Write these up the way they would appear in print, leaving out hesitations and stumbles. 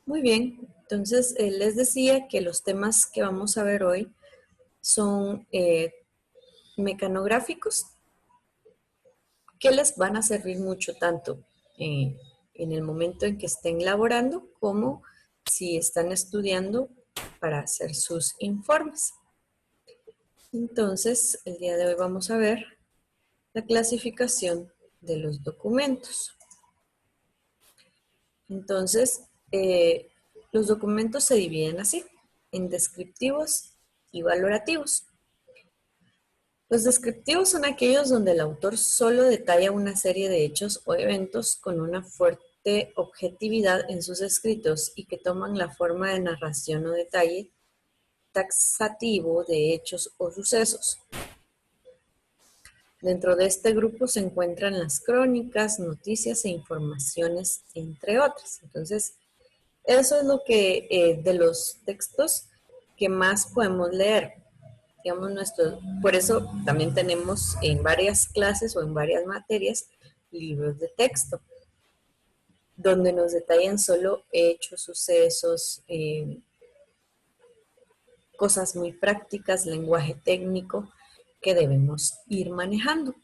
Muy bien, entonces les decía que los temas que vamos a ver hoy son mecanográficos que les van a servir mucho tanto en el momento en que estén laborando como si están estudiando para hacer sus informes. Entonces, el día de hoy vamos a ver la clasificación de los documentos. Entonces, los documentos se dividen así, en descriptivos y valorativos. Los descriptivos son aquellos donde el autor solo detalla una serie de hechos o eventos con una fuerte objetividad en sus escritos y que toman la forma de narración o detalle taxativo de hechos o sucesos. Dentro de este grupo se encuentran las crónicas, noticias e informaciones, entre otras. Entonces, eso es lo que de los textos que más podemos leer. Digamos, por eso también tenemos en varias clases o en varias materias libros de texto, donde nos detallan solo hechos, sucesos, cosas muy prácticas, lenguaje técnico que debemos ir manejando.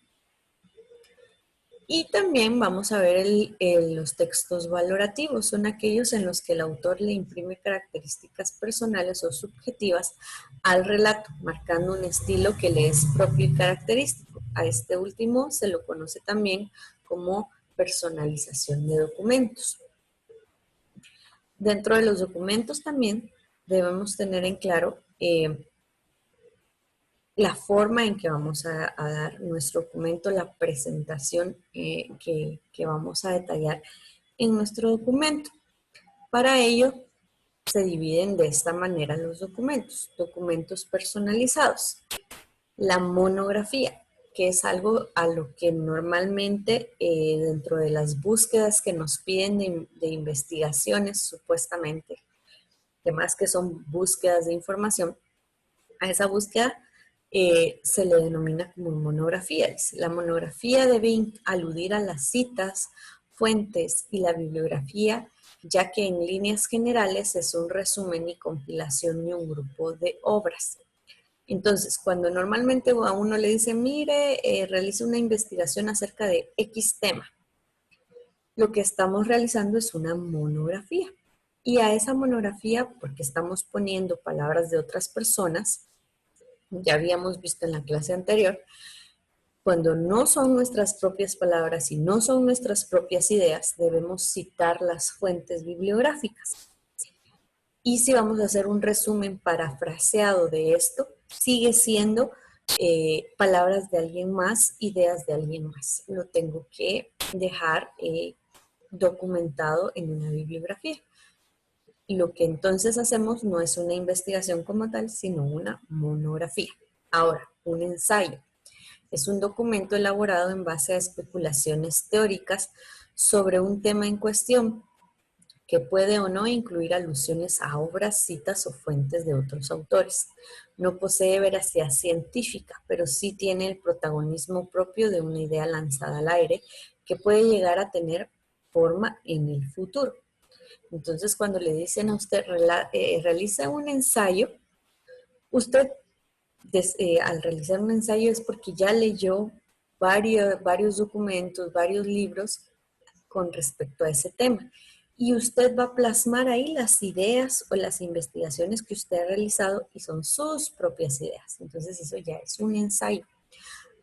Y también vamos a ver los textos valorativos. Son aquellos en los que el autor le imprime características personales o subjetivas al relato, marcando un estilo que le es propio y característico. A este último se lo conoce también como personalización de documentos. Dentro de los documentos también debemos tener en claro la forma en que vamos a dar nuestro documento, la presentación que vamos a detallar en nuestro documento. Para ello, se dividen de esta manera los documentos. Documentos personalizados. La monografía, que es algo a lo que normalmente dentro de las búsquedas que nos piden de investigaciones, supuestamente, además que son búsquedas de información, a esa búsqueda se le denomina como monografía. La monografía debe aludir a las citas, fuentes y la bibliografía, ya que en líneas generales es un resumen y compilación de un grupo de obras. Entonces, cuando normalmente a uno le dice, mire, realice una investigación acerca de X tema, lo que estamos realizando es una monografía. Y a esa monografía, porque estamos poniendo palabras de otras personas, ya habíamos visto en la clase anterior, cuando no son nuestras propias palabras y no son nuestras propias ideas, debemos citar las fuentes bibliográficas. Y si vamos a hacer un resumen parafraseado de esto, sigue siendo palabras de alguien más, ideas de alguien más. Lo tengo que dejar documentado en una bibliografía. Y lo que entonces hacemos no es una investigación como tal, sino una monografía. Ahora, un ensayo. Es un documento elaborado en base a especulaciones teóricas sobre un tema en cuestión que puede o no incluir alusiones a obras, citas o fuentes de otros autores. No posee veracidad científica, pero sí tiene el protagonismo propio de una idea lanzada al aire que puede llegar a tener forma en el futuro. Entonces, cuando le dicen a usted, realiza un ensayo, usted al realizar un ensayo es porque ya leyó varios documentos, varios libros con respecto a ese tema. Y usted va a plasmar ahí las ideas o las investigaciones que usted ha realizado y son sus propias ideas. Entonces eso ya es un ensayo.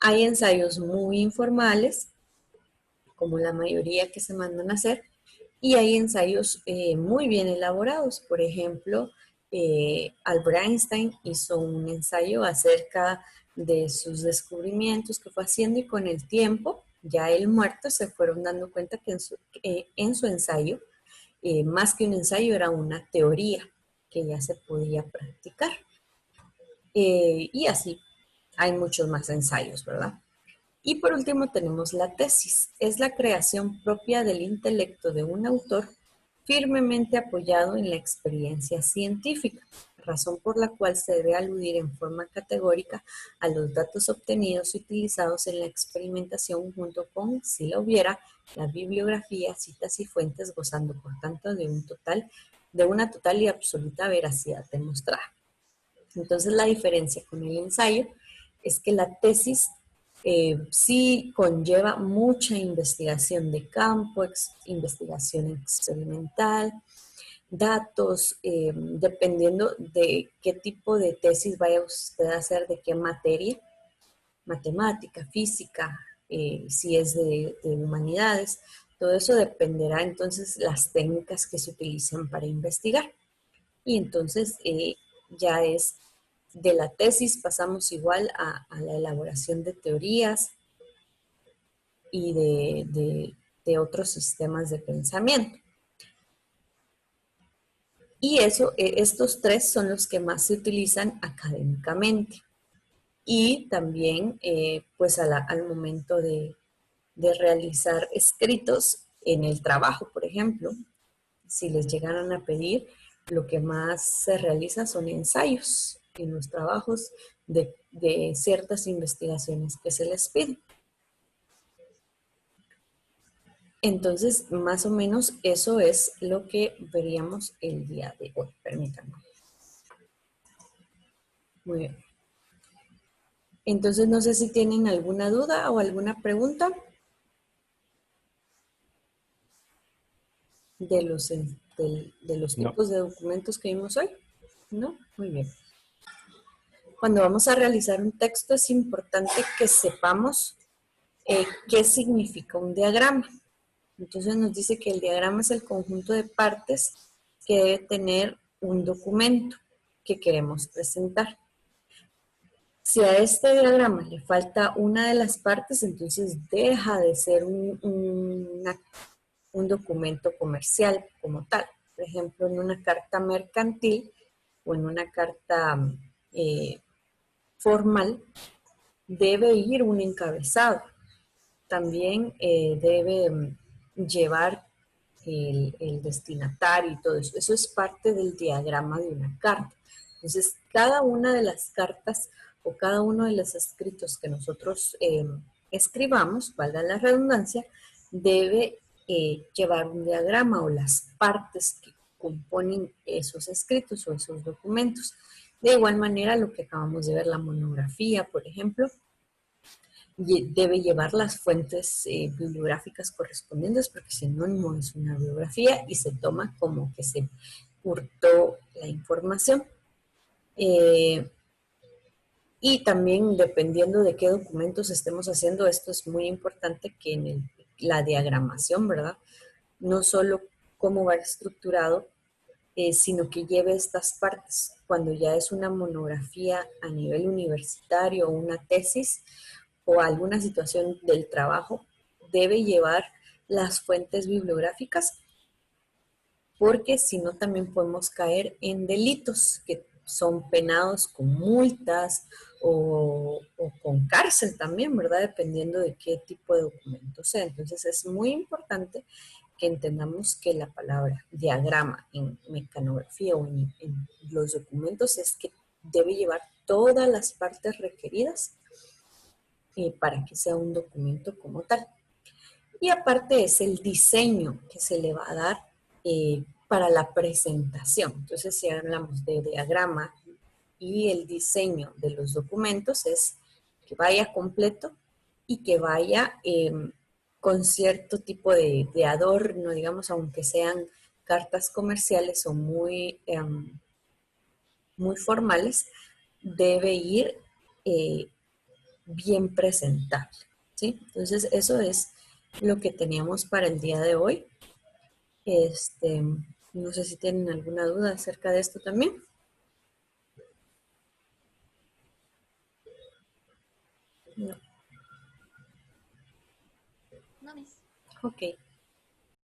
Hay ensayos muy informales, como la mayoría que se mandan a hacer, y hay ensayos muy bien elaborados. Por ejemplo, Albert Einstein hizo un ensayo acerca de sus descubrimientos que fue haciendo y con el tiempo, ya él muerto, se fueron dando cuenta que en su ensayo, más que un ensayo, era una teoría que ya se podía practicar. Y así hay muchos más ensayos, ¿verdad? Y por último tenemos la tesis. Es la creación propia del intelecto de un autor firmemente apoyado en la experiencia científica, razón por la cual se debe aludir en forma categórica a los datos obtenidos y utilizados en la experimentación junto con, si la hubiera, la bibliografía, citas y fuentes, gozando por tanto de un total de una total y absoluta veracidad demostrada. Entonces la diferencia con el ensayo es que la tesis sí conlleva mucha investigación de campo, investigación experimental, datos, dependiendo de qué tipo de tesis vaya usted a hacer, de qué materia, matemática, física, si es de humanidades, todo eso dependerá entonces las técnicas que se utilizan para investigar. Y entonces ya es de la tesis pasamos igual a la elaboración de teorías y de otros sistemas de pensamiento. Y eso, estos tres son los que más se utilizan académicamente. Y también, pues, al momento de realizar escritos en el trabajo, por ejemplo, si les llegaran a pedir, lo que más se realiza son ensayos en los trabajos de ciertas investigaciones que se les pide. Entonces, más o menos eso es lo que veríamos el día de hoy. Permítanme. Muy bien. Entonces, no sé si tienen alguna duda o alguna pregunta de los No. tipos de documentos que vimos hoy. ¿No? Muy bien. Cuando vamos a realizar un texto es importante que sepamos qué significa un diagrama. Entonces nos dice que el diagrama es el conjunto de partes que debe tener un documento que queremos presentar. Si a este diagrama le falta una de las partes, entonces deja de ser un documento comercial como tal. Por ejemplo, en una carta mercantil o en una carta eh, formal, debe ir un encabezado. También debe llevar el destinatario y todo eso. Eso es parte del diagrama de una carta. Entonces, cada una de las cartas o cada uno de los escritos que nosotros escribamos, valga la redundancia, debe llevar un diagrama o las partes que componen esos escritos o esos documentos. De igual manera, lo que acabamos de ver, la monografía, por ejemplo, debe llevar las fuentes bibliográficas correspondientes, porque si no, no es una bibliografía y se toma como que se hurtó la información. Y también, dependiendo de qué documentos estemos haciendo, esto es muy importante que en la diagramación, ¿verdad? No solo cómo va estructurado, sino que lleve estas partes. Cuando ya es una monografía a nivel universitario o una tesis o alguna situación del trabajo, debe llevar las fuentes bibliográficas, porque si no también podemos caer en delitos que son penados con multas o con cárcel también, ¿verdad? Dependiendo de qué tipo de documento sea. Entonces es muy importante que entendamos que la palabra diagrama en mecanografía o en los documentos es que debe llevar todas las partes requeridas para que sea un documento como tal. Y aparte es el diseño que se le va a dar para la presentación. Entonces, si hablamos de diagrama y el diseño de los documentos, es que vaya completo y que vaya con cierto tipo de adorno, digamos, aunque sean cartas comerciales o muy formales, debe ir eh, bien presentable, ¿sí? Entonces, eso es lo que teníamos para el día de hoy. No sé si tienen alguna duda acerca de esto también. No. No, mis. Ok.